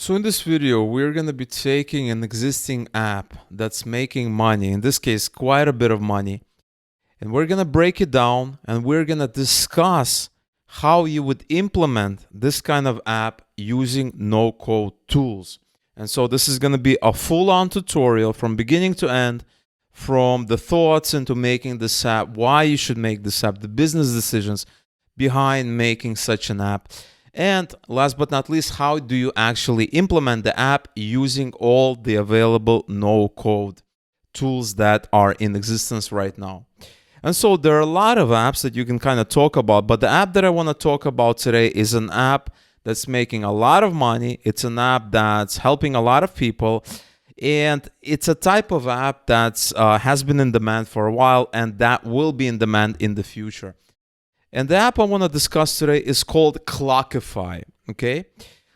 So in this video, we're going to be taking an existing app that's making money, in this case, quite a bit of money, and we're going to break it down and we're going to discuss how you would implement this kind of app using no-code tools. And so this is going to be a full-on tutorial from beginning to end, from the thoughts into making this app, why you should make this app, the business decisions behind making such an app. And last but not least, how do you actually implement the app using all the available no-code tools that are in existence right now. And so there are a lot of apps that you can kind of talk about, but the app that I want to talk about today is an app that's making a lot of money. It's an app that's helping a lot of people, and it's a type of app that has been in demand for a while, and that will be in demand in the future. And the app I want to discuss today is called Clockify, okay?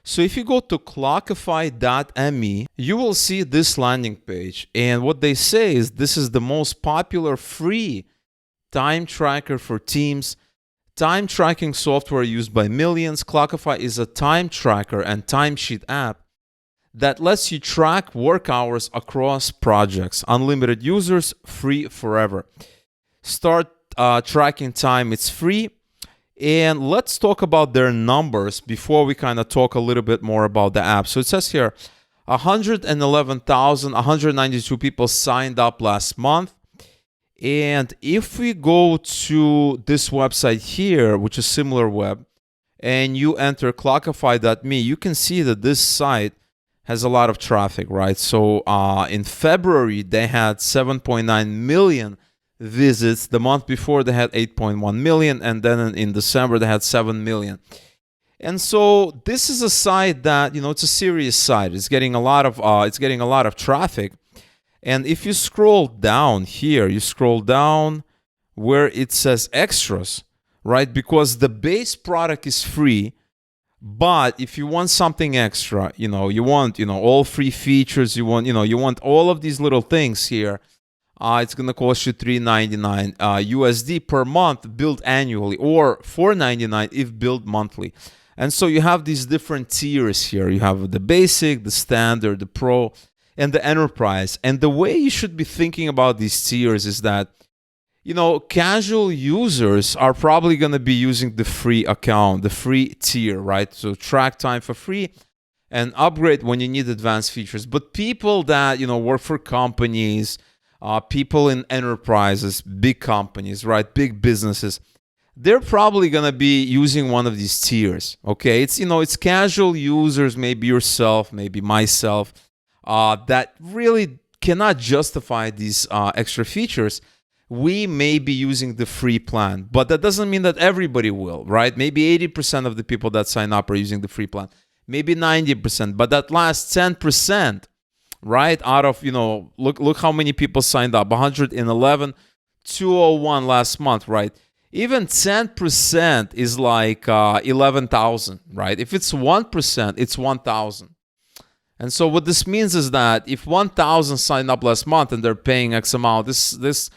So if you go to clockify.me, you will see this landing page. And what they say is this is the most popular free time tracker for teams, time tracking software used by millions. Clockify is a time tracker and timesheet app that lets you track work hours across projects. Unlimited users, free forever. Start tracking time, it's free. And let's talk about their numbers before we kind of talk a little bit more about the app. So it says here 111,192 people signed up last month. And if we go to this website here, which is SimilarWeb, and you enter clockify.me, you can see that this site has a lot of traffic, right? So in February, they had 7.9 million visits. The month before they had 8.1 million, and then in December they had 7 million. And so this is a site that, it's a serious site. It's getting a lot of traffic. And if you scroll down here, you scroll down where it says extras, right? Because the base product is free, but if you want something extra, you want, all free features, you want all of these little things here. It's going to cost you $3.99 USD per month billed annually, or $4.99 if billed monthly. And so you have these different tiers here. You have the basic, the standard, the pro, and the enterprise. And the way you should be thinking about these tiers is that, casual users are probably going to be using the free account, the free tier, right? So track time for free and upgrade when you need advanced features. But people that, work for companies, people in enterprises, big companies, right? Big businesses, they're probably going to be using one of these tiers, okay? It's casual users, maybe yourself, maybe myself, that really cannot justify these extra features. We may be using the free plan, but that doesn't mean that everybody will, right? Maybe 80% of the people that sign up are using the free plan, maybe 90%, but that last 10%, right? Out of, look how many people signed up, 111, 201 last month, right? Even 10% is like 11,000, right? If it's 1%, it's 1,000. And so what this means is that if 1,000 signed up last month and they're paying X amount, this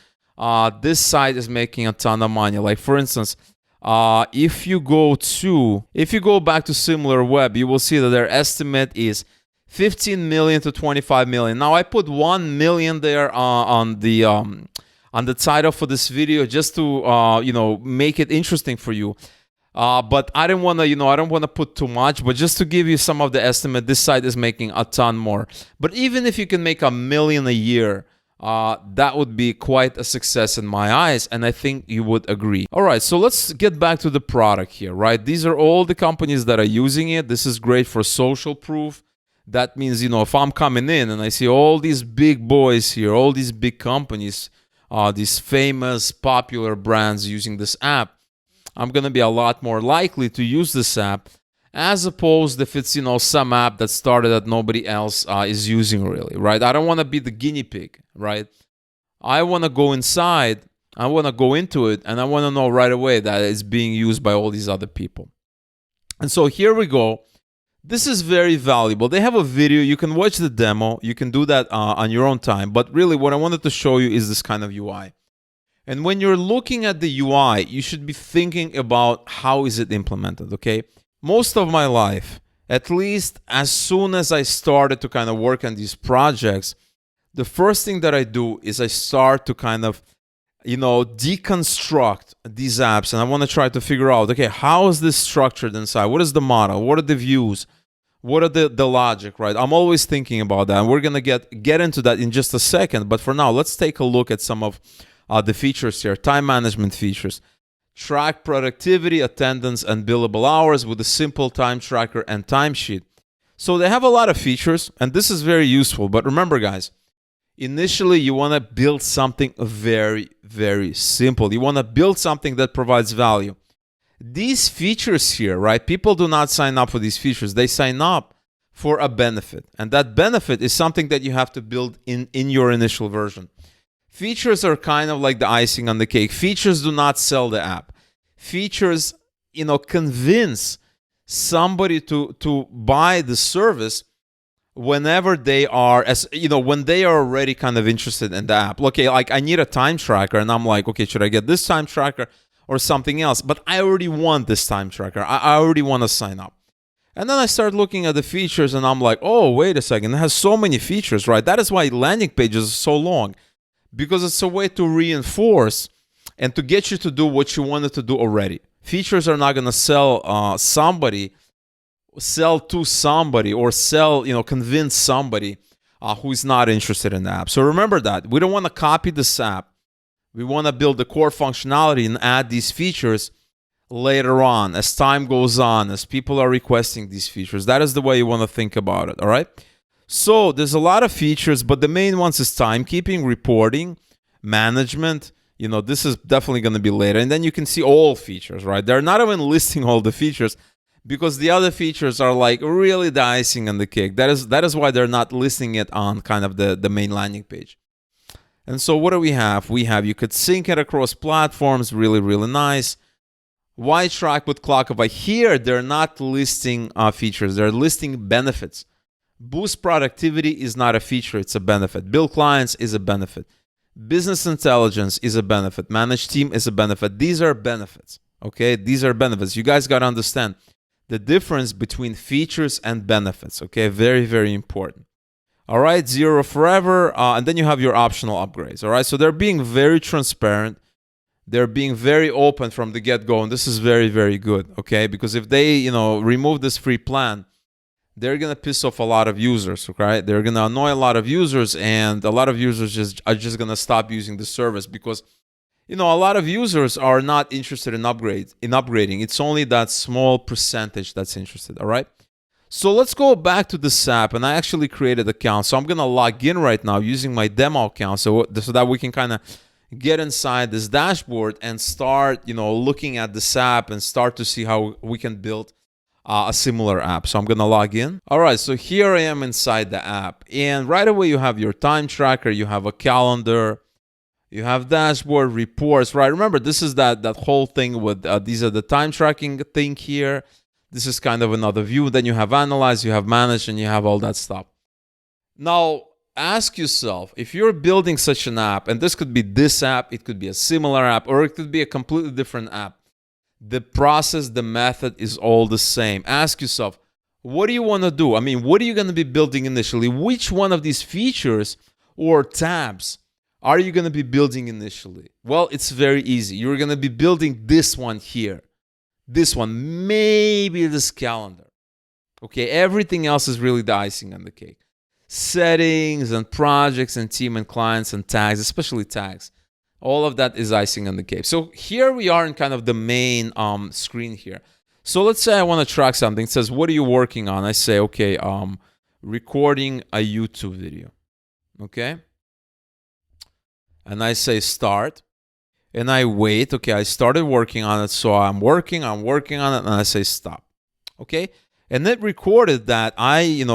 site is making a ton of money. Like for instance, if you go back to SimilarWeb, you will see that their estimate is 15 million to 25 million. Now I put 1 million there on the title for this video just to make it interesting for you. But I don't want to put too much, but just to give you some of the estimate, this site is making a ton more. But even if you can make $1 million a year, that would be quite a success in my eyes, and I think you would agree. All right, so let's get back to the product here, right? These are all the companies that are using it. This is great for social proof. That means, if I'm coming in and I see all these big boys here, all these big companies, these famous, popular brands using this app, I'm going to be a lot more likely to use this app, as opposed if it's, some app that started that nobody else is using really, right? I don't want to be the guinea pig, right? I want to go inside, I want to go into it, and I want to know right away that it's being used by all these other people. And so here we go. This is very valuable. They have a video. You can watch the demo. You can do that on your own time. But really, what I wanted to show you is this kind of UI. And when you're looking at the UI, you should be thinking about how is it implemented, okay? Most of my life, at least as soon as I started to kind of work on these projects, the first thing that I do is I start to kind of, deconstruct these apps, and I want to try to figure out, okay, how is this structured inside? What is the model? What are the views? What are the logic, right? I'm always thinking about that, and we're going to get into that in just a second. But for now, let's take a look at some of the features here. Time management features. Track productivity, attendance, and billable hours with a simple time tracker and timesheet. So they have a lot of features, and this is very useful. But remember, guys, initially, you want to build something very, very simple. You want to build something that provides value. These features here, right? People do not sign up for these features. They sign up for a benefit. And that benefit is something that you have to build in your initial version. Features are kind of like the icing on the cake. Features do not sell the app. Features, convince somebody to buy the service whenever they are, when they are already kind of interested in the app. Okay, like I need a time tracker, and I'm like, okay, should I get this time tracker or something else? But I already want this time tracker. I already want to sign up. And then I start looking at the features, and I'm like, oh, wait a second. It has so many features, right? That is why landing pages are so long, because it's a way to reinforce and to get you to do what you wanted to do already. Features are not going to sell to somebody or convince somebody who is not interested in the app. So remember that. We don't want to copy this app. We want to build the core functionality and add these features later on, as time goes on, as people are requesting these features. That is the way you want to think about it, all right? So there's a lot of features, but the main ones is timekeeping, reporting, management. This is definitely going to be later. And then you can see all features, right? They're not even listing all the features, because the other features are like really the icing on the cake. That is why they're not listing it on kind of the main landing page. And so what do we have? You could sync it across platforms, really, really nice. Why track with Clockify? Here, they're not listing features. They're listing benefits. Boost productivity is not a feature, it's a benefit. Build clients is a benefit. Business intelligence is a benefit. Manage team is a benefit. These are benefits, okay? These are benefits. You guys got to understand the difference between features and benefits, okay? Very, very important. All right, zero forever, and then you have your optional upgrades, all right? So they're being very transparent. They're being very open from the get-go, and this is very, very good, okay? Because if they, remove this free plan, they're going to piss off a lot of users, okay? They're going to annoy a lot of users, and a lot of users are just going to stop using the service because, a lot of users are not interested in upgrading. It's only that small percentage that's interested, all right? So let's go back to this app, and I actually created an account. So I'm going to log in right now using my demo account so that we can kind of get inside this dashboard and start, looking at this app and start to see how we can build a similar app. So I'm going to log in. All right, so here I am inside the app. And right away, you have your time tracker, you have a calendar, you have dashboard, reports, right? Remember, this is that whole thing with, these are the time tracking thing here. This is kind of another view. Then you have analyze, you have manage, and you have all that stuff. Now, ask yourself, if you're building such an app, and this could be this app, it could be a similar app, or it could be a completely different app. The process, the method is all the same. Ask yourself, what do you want to do? I mean, what are you going to be building initially? Which one of these features or tabs are you going to be building initially? Well, it's very easy. You're going to be building this one here. This one, maybe this calendar. Okay, everything else is really the icing on the cake. Settings and projects and team and clients and tags, especially tags. All of that is icing on the cake. So here we are in kind of the main screen here. So let's say I want to track something. It says, what are you working on? I say, okay, recording a YouTube video. Okay. And I say start. And I wait. Okay, I started working on it. So I'm working on it. And I say stop. Okay. And it recorded that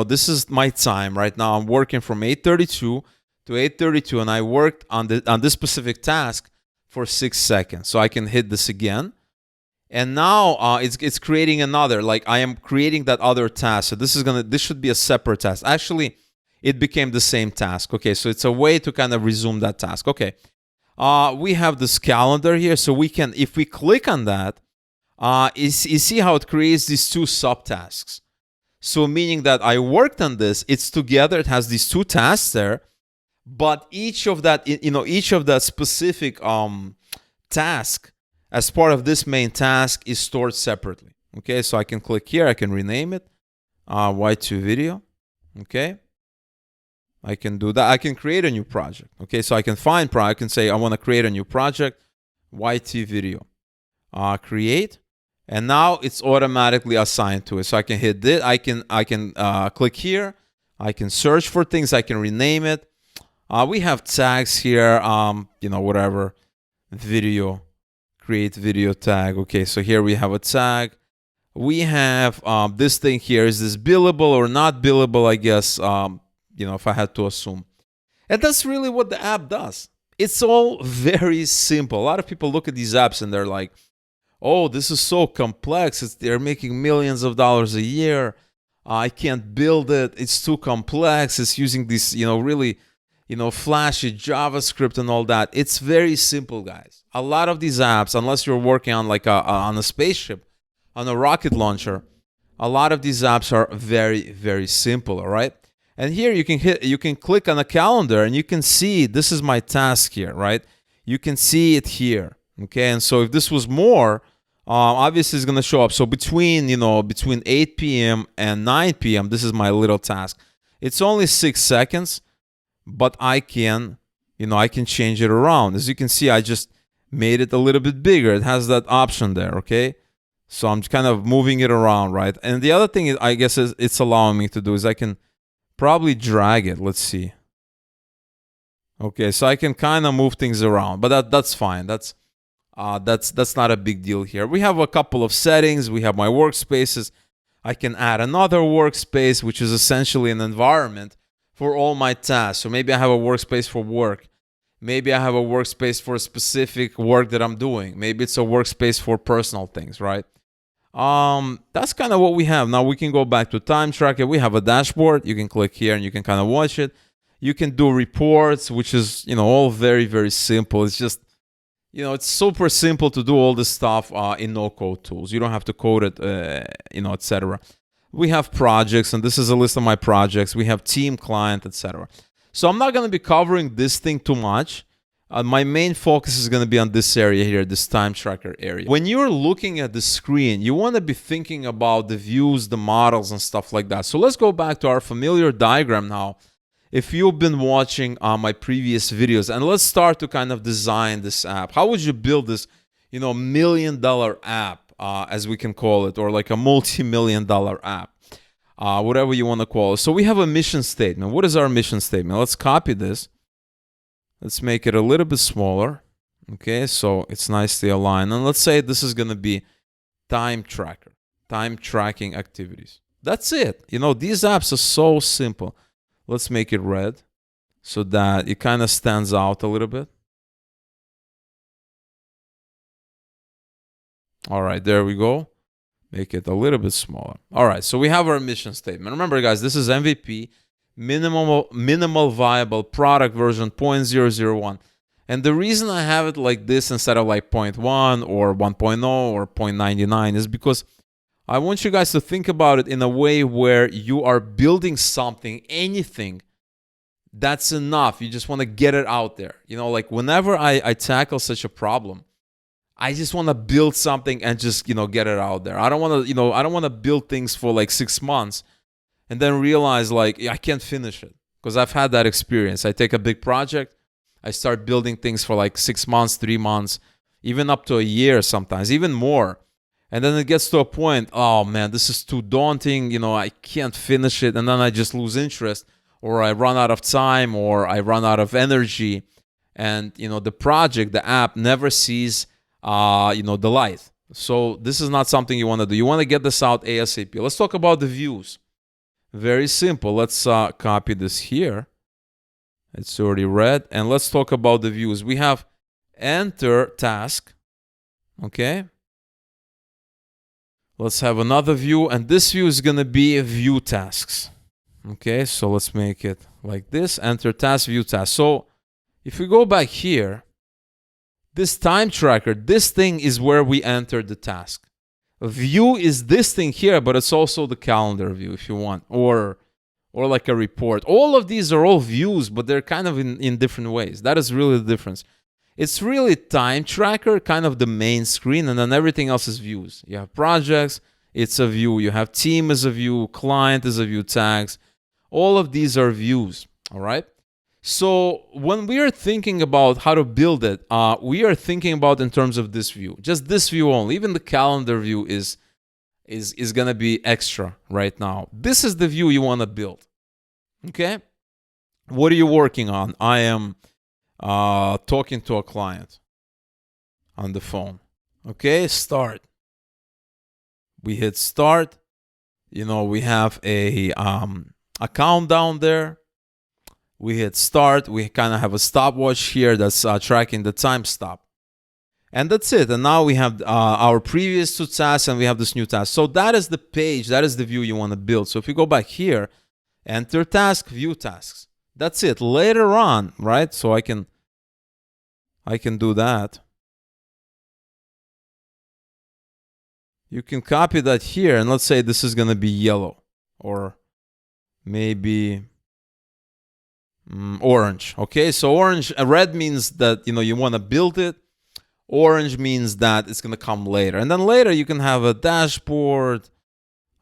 this is my time right now. I'm working from 8:32 to 8:32, and I worked on this specific task for 6 seconds. So I can hit this again, and now it's creating another. Like I am creating that other task. So this should be a separate task. Actually, it became the same task. Okay, so it's a way to kind of resume that task. Okay, we have this calendar here, so we can, if we click on that, you see how it creates these two subtasks. So meaning that I worked on this, it's together, it has these two tasks there, but each of that, each of that specific task as part of this main task is stored separately. Okay, so I can click here, I can rename it Y2 video. Okay, I can do that. I can create a new project. Okay, so I can find I can say I want to create a new project, YT video, create, and now it's automatically assigned to it. So I can hit this. I can click here. I can search for things. I can rename it. We have tags here. Whatever, video, create video tag. Okay, so here we have a tag. We have this thing here. Is this billable or not billable? I guess. If I had to assume. And that's really what the app does. It's all very simple. A lot of people look at these apps and they're like, oh, this is so complex. They're making millions of dollars a year. I can't build it. It's too complex. It's using this, really, flashy JavaScript and all that. It's very simple, guys. A lot of these apps, unless you're working on on a spaceship, on a rocket launcher, a lot of these apps are very, very simple, all right? And here you can click on a calendar and you can see this is my task here, right? You can see it here, okay? And so if this was more, obviously it's gonna show up. So between 8 p.m. and 9 p.m., this is my little task. It's only 6 seconds, but I can change it around. As you can see, I just made it a little bit bigger. It has that option there, okay? So I'm kind of moving it around, right? And the other thing I guess it's allowing me to do is I can probably drag it. Let's see. Okay, so I can kind of move things around, but that's fine. That's not a big deal here. We have a couple of settings. We have my workspaces. I can add another workspace, which is essentially an environment for all my tasks. So maybe I have a workspace for work. Maybe I have a workspace for specific work that I'm doing. Maybe it's a workspace for personal things, right? That's kind of what we have. Now we can go back to time tracker. We have a dashboard. You can click here and you can kind of watch it. You can do reports, which is, all very, very simple. It's just, it's super simple to do all this stuff in no-code tools. You don't have to code it, etc. We have projects, and this is a list of my projects. We have team, client, etc. So I'm not going to be covering this thing too much. My main focus is going to be on this area here, this time tracker area. When you're looking at the screen, you want to be thinking about the views, the models, and stuff like that. So let's go back to our familiar diagram now. If you've been watching my previous videos, and let's start to kind of design this app. How would you build this, $1 million app, as we can call it, or like a multi-million-dollar app, whatever you want to call it. So we have a mission statement. What is our mission statement? Let's copy this. Let's make it a little bit smaller. Okay, so it's nicely aligned. And let's say this is going to be time tracker, time tracking activities. That's it. These apps are so simple. Let's make it red so that it kind of stands out a little bit. All right, there we go. Make it a little bit smaller. All right, so we have our mission statement. Remember, guys, this is MVP. Minimal viable product version 0.001. And the reason I have it like this instead of like 0.1 or 1.0 or 0.99 is because I want you guys to think about it in a way where you are building something, anything, that's enough. You just want to get it out there. Like whenever I tackle such a problem, I just want to build something and just, get it out there. I don't want to, I don't want to build things for like 6 months and then realize like I can't finish it, because I've had that experience. I take a big project, I start building things for like 6 months, 3 months, even up to a year sometimes, even more. And then it gets to a point, oh man, this is too daunting, I can't finish it. And then I just lose interest, or I run out of time, or I run out of energy. And, the project, the app never sees, the light. So this is not something you want to do. You want to get this out ASAP. Let's talk about the views. Very simple. Let's copy this here. It's already red. And let's talk about the views. We have enter task. Okay. Let's have another view. And this view is going to be view tasks. Okay. So let's make it like this. Enter task, view task. So if we go back here, this time tracker, this thing is where we enter the task. View is this thing here, but it's also the calendar view if you want, or like a report. All of these are all views, but they're kind of in different ways. That is really the difference. It's really time tracker, kind of the main screen, and then everything else is views. You have projects, it's a view. You have team as a view, client as a view, tags. All of these are views, all right? So when we are thinking about how to build it, we are thinking about in terms of this view, just this view only. Even the calendar view is going to be extra right now. This is the view you want to build, okay? What are you working on? I am talking to a client on the phone. Okay, start. We hit start. You know, we have a countdown there. We hit start. We kind of have a stopwatch here that's tracking the time stop. And that's it. And now we have our previous two tasks and we have this new task. So that is the page. That is the view you want to build. So if you go back here, enter task, view tasks. That's it. Later on, right? So I can do that. You can copy that here, and let's say this is going to be yellow, or maybe orange. Okay, so orange, red means that you want to build it. Orange means that it's going to come later, and then later you can have a dashboard.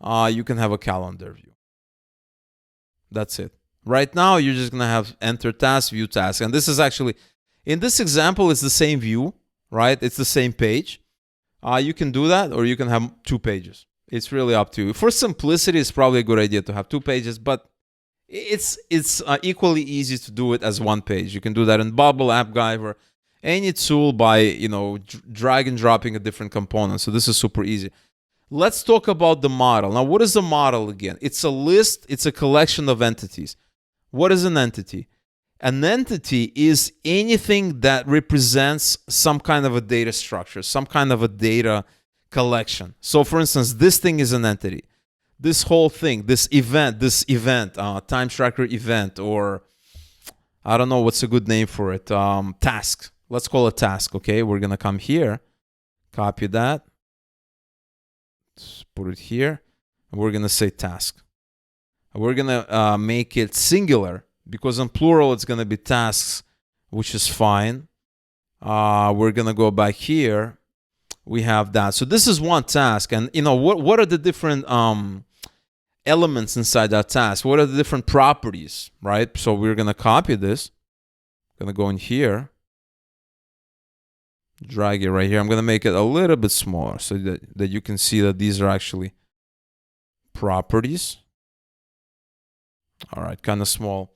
You can have a calendar view. That's it. Right now, you're just going to have enter task, view task, and this is actually, in this example, it's the same view, right? It's the same page. You can do that, or you can have 2 pages. It's really up to you. For simplicity, it's probably a good idea to have 2 pages, but it's equally easy to do it as 1 page. You can do that in Bubble, Appgyver, any tool by drag and dropping a different component. So this is super easy. Let's talk about the model. Now, what is a model again? It's a list. It's a collection of entities. What is an entity? An entity is anything that represents some kind of a data structure, some kind of a data collection. So for instance, this thing is an entity. This whole thing, this event, time tracker event, or I don't know what's a good name for it, task. Let's call it task, okay? We're going to come here, copy that, let's put it here, and we're going to say task. We're going to make it singular, because in plural, it's going to be tasks, which is fine. We're going to go back here. We have that. So this is one task. And, what are the different elements inside that task? What are the different properties, right? So we're going to copy this. I'm going to go in here. Drag it right here. I'm going to make it a little bit smaller so that you can see that these are actually properties. All right, kind of small.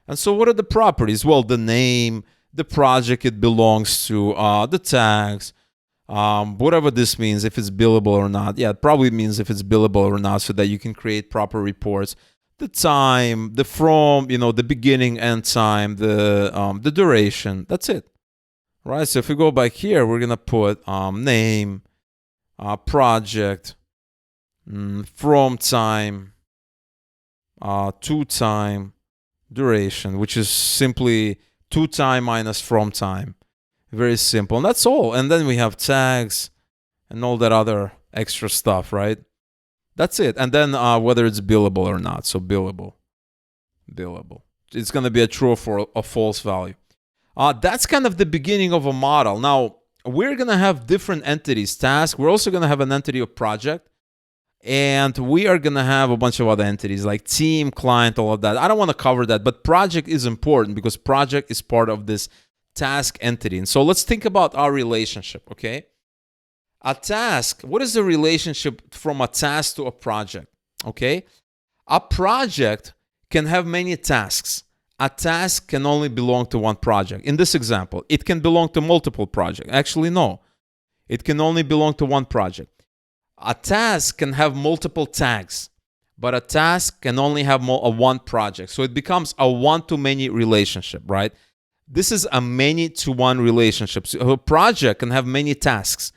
And so what are the properties? Well, the name, the project it belongs to, the tags, whatever this means, if it's billable or not. Yeah, it probably means if it's billable or not, so that you can create proper reports. The time, the from, the beginning, end time, the duration. That's it. Right? So if we go back here, we're going to put name, project, from time, to time, duration, which is simply to time minus from time. Very simple. And that's all. And then we have tags and all that other extra stuff, right? That's it. And then whether it's billable or not. So billable. It's going to be a true or a false value. That's kind of the beginning of a model. Now, we're going to have different entities. Task. We're also going to have an entity of project. And we are going to have a bunch of other entities like team, client, all of that. I don't want to cover that, but project is important because project is part of this task entity. And so let's think about our relationship, okay? A task, what is the relationship from a task to a project, okay? A project can have many tasks. A task can only belong to one project. In this example, it can belong to multiple projects. Actually, no. It can only belong to one project. A task can have multiple tags, but a task can only have one project. So it becomes a one-to-many relationship, right? This is a many-to-one relationship. So a project can have many tasks,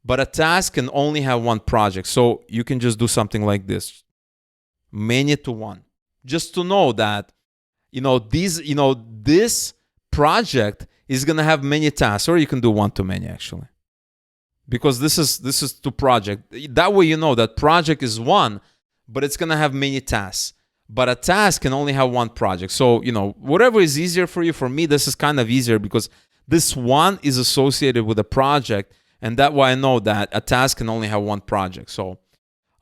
but a task can only have one project. So you can just do something like this, many-to-one, just to know that this project is going to have many tasks, or you can do one-to-many actually. because this is to project. That way you know that project is one, but it's gonna have many tasks. But a task can only have one project. So, whatever is easier for you. For me, this is kind of easier because this one is associated with a project, and that way I know that a task can only have one project. So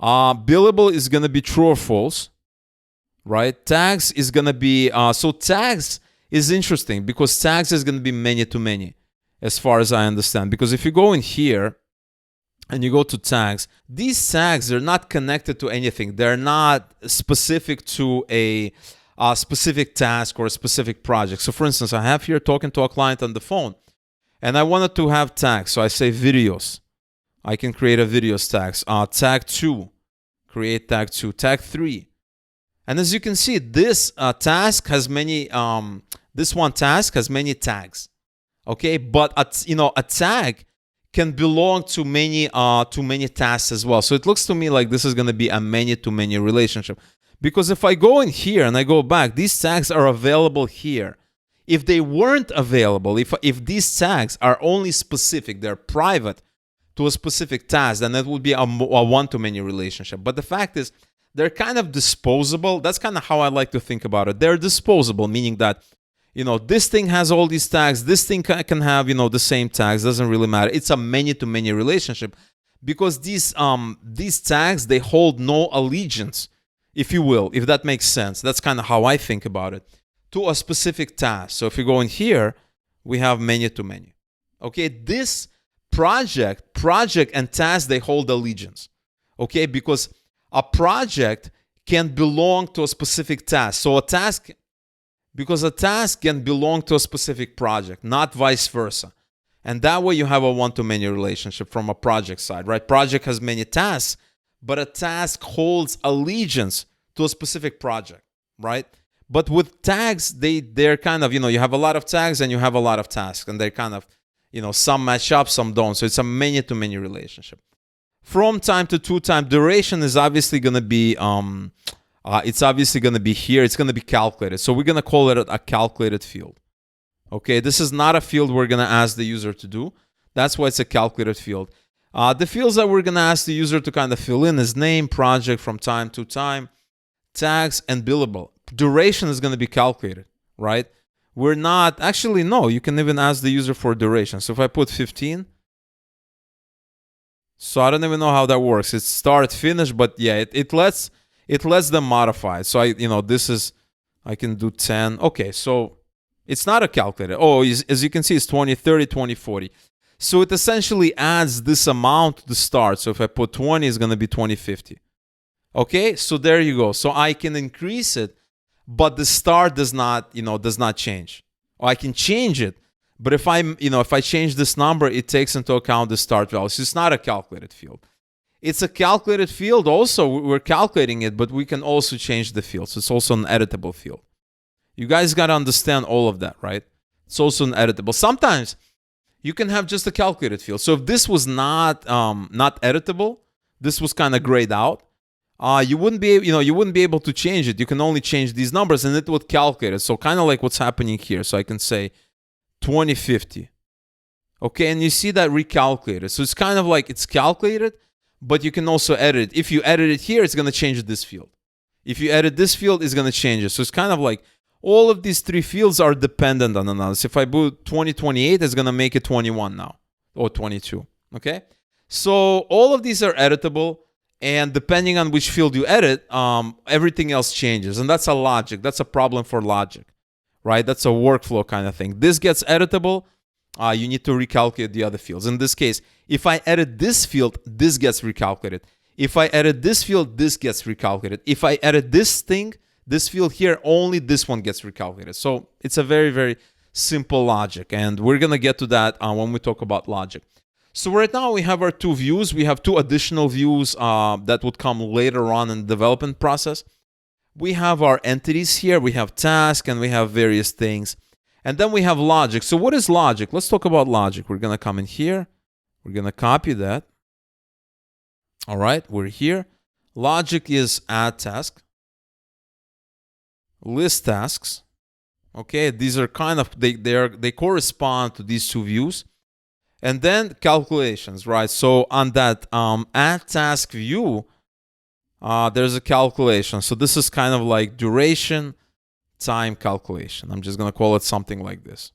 billable is gonna be true or false, right? Tags is gonna be, so tags is interesting because tags is gonna be many to many, as far as I understand. Because if you go in here and you go to tags, these tags are not connected to anything. They're not specific to a specific task or a specific project. So for instance, I have here talking to a client on the phone, and I wanted to have tags. So I say videos. I can create a videos tags. Tag 2, create tag 2. Tag 3. And as you can see, this task has many, this one task has many tags. Okay, but a tag can belong to many tasks as well. So it looks to me like this is going to be a many-to-many relationship. Because if I go in here and I go back, these tags are available here. If they weren't available, if these tags are only specific, they're private to a specific task, then it would be a one-to-many relationship. But the fact is, they're kind of disposable. That's kind of how I like to think about it. They're disposable, meaning that this thing has all these tags. This thing can have, the same tags. Doesn't really matter. It's a many-to-many relationship because these tags, they hold no allegiance, if you will, if that makes sense. That's kind of how I think about it, to a specific task. So if you go in here, we have many-to-many. Okay, this project and task, they hold allegiance. Okay, because a project can belong to a specific task. So a task can belong to a specific project, not vice versa. And that way you have a one-to-many relationship from a project side, right? Project has many tasks, but a task holds allegiance to a specific project, right? But with tags, they're kind of, you have a lot of tags and you have a lot of tasks, and they're kind of, some match up, some don't. So it's a many-to-many relationship. From time to to time, duration is obviously going to be it's obviously going to be here. It's going to be calculated. So we're going to call it a calculated field. Okay, this is not a field we're going to ask the user to do. That's why it's a calculated field. The fields that we're going to ask the user to kind of fill in is name, project, from time to time, tags, and billable. Duration is going to be calculated, right? We're not, actually, no, you can even ask the user for duration. So if I put 15, so I don't even know how that works. It's start, finish, but yeah, it lets them modify it. So I can do 10. Okay, so it's not a calculator. Oh, as you can see, it's 20, 30, 20, 40. So it essentially adds this amount to the start. So if I put 20, it's going to be 2050. Okay, so there you go. So I can increase it, but the start does not change. Or I can change it, but if I change this number, it takes into account the start value. So it's not a calculated field. It's a calculated field also. We're calculating it, but we can also change the field. So it's also an editable field. You guys got to understand all of that, right? It's also an editable. Sometimes you can have just a calculated field. So if this was not editable, this was kind of grayed out, you wouldn't be able to change it. You can only change these numbers and it would calculate it. So kind of like what's happening here. So I can say 2050. Okay, and you see that recalculated. So it's kind of like it's calculated, but you can also edit it. If you edit it here, it's going to change this field. If you edit this field, it's going to change it. So it's kind of like all of these three fields are dependent on another. If I put 2028, it's going to make it 21 now, or 22. Okay? So all of these are editable, and depending on which field you edit, everything else changes. And that's a logic. That's a problem for logic, right? That's a workflow kind of thing. This gets editable. You need to recalculate the other fields. In this case, if I edit this field, this gets recalculated. If I edit this field, this gets recalculated. If I edit this field here, only this one gets recalculated. So it's a very, very simple logic. And we're going to get to that when we talk about logic. So right now we have our two views. We have two additional views that would come later on in the development process. We have our entities here. We have task and we have various things. And then we have logic. So what is logic? Let's talk about logic. We're going to come in here. We're going to copy that. All right, we're here. Logic is add task, list tasks. Okay, these are kind of, they correspond to these two views. And then calculations, right? So on that add task view, there's a calculation. So this is kind of like duration time calculation. I'm just going to call it something like this.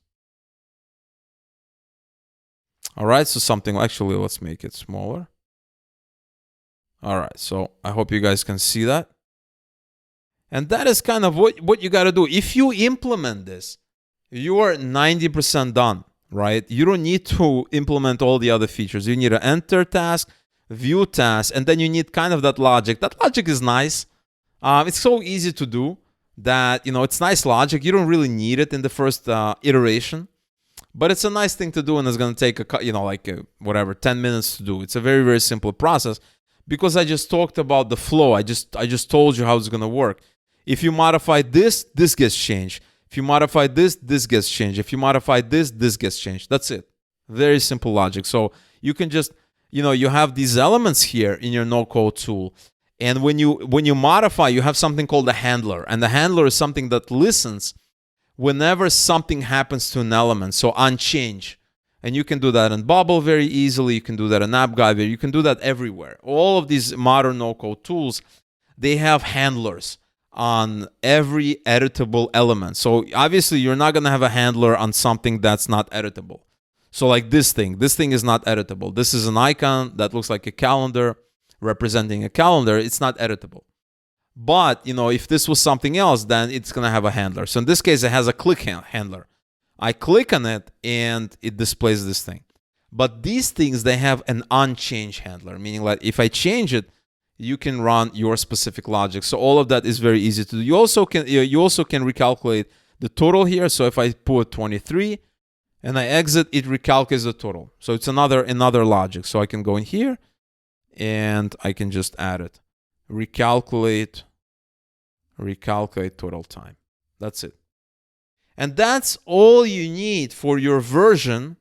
All right, so something, actually, let's make it smaller. All right, so I hope you guys can see that. And that is kind of what you got to do. If you implement this, you are 90% done, right? You don't need to implement all the other features. You need to enter task, view task, and then you need kind of that logic. That logic is nice. It's so easy to do that, it's nice logic. You don't really need it in the first iteration. But it's a nice thing to do, and it's going to take whatever 10 minutes to do. It's a very, very simple process because I just talked about the flow. I just told you how it's going to work. If you modify this, this gets changed. If you modify this, this gets changed. If you modify this, this gets changed. That's it. Very simple logic. So you can just, you have these elements here in your NoCode tool. And when you modify, you have something called a handler. And the handler is something that listens whenever something happens to an element, so on change. And you can do that in Bubble very easily. You can do that in Appgyver. You can do that everywhere. All of these modern no-code tools, they have handlers on every editable element. So obviously, you're not going to have a handler on something that's not editable. So like this thing is not editable. This is an icon that looks like a calendar representing a calendar. It's not editable. But, if this was something else, then it's going to have a handler. So in this case, it has a click handler. I click on it, and it displays this thing. But these things, they have an on-change handler, meaning that if I change it, you can run your specific logic. So all of that is very easy to do. You also can recalculate the total here. So if I put 23 and I exit, it recalculates the total. So it's another logic. So I can go in here, and I can just add it. Recalculate total time. That's it. And that's all you need for your version.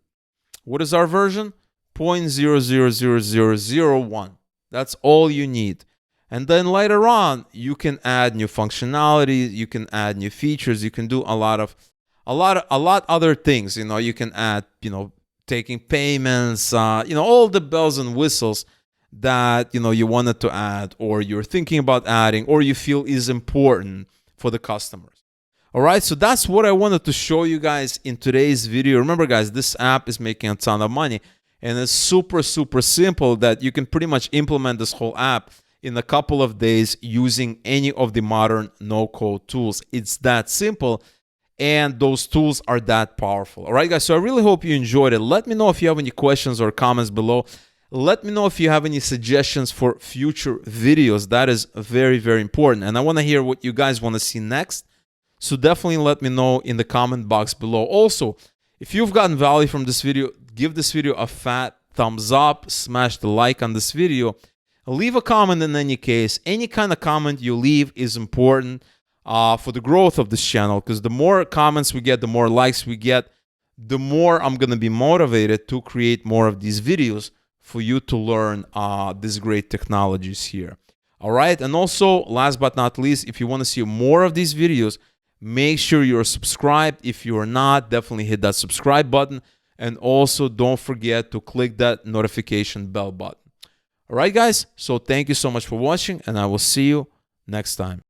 What is our version? 0.000001. That's all you need. And then later on, you can add new functionality, you can add new features, you can do a lot other things. You can add, taking payments, all the bells and whistles that you wanted to add, or you're thinking about adding, or you feel is important for the customers. All right, so that's what I wanted to show you guys in today's video. Remember, guys, this app is making a ton of money, and it's super, super simple that you can pretty much implement this whole app in a couple of days using any of the modern no-code tools. It's that simple, and those tools are that powerful. All right, guys, so I really hope you enjoyed it. Let me know if you have any questions or comments below. Let me know if you have any suggestions for future videos. That is very, very important. And I want to hear what you guys want to see next. So definitely let me know in the comment box below. Also, if you've gotten value from this video, give this video a fat thumbs up, smash the like on this video. Leave a comment in any case. Any kind of comment you leave is important for the growth of this channel, because the more comments we get, the more likes we get, the more I'm going to be motivated to create more of these videos for you to learn these great technologies here. All right. And also, last but not least, if you want to see more of these videos, make sure you're subscribed. If you're not, definitely hit that subscribe button. And also, don't forget to click that notification bell button. All right, guys. So thank you so much for watching, and I will see you next time.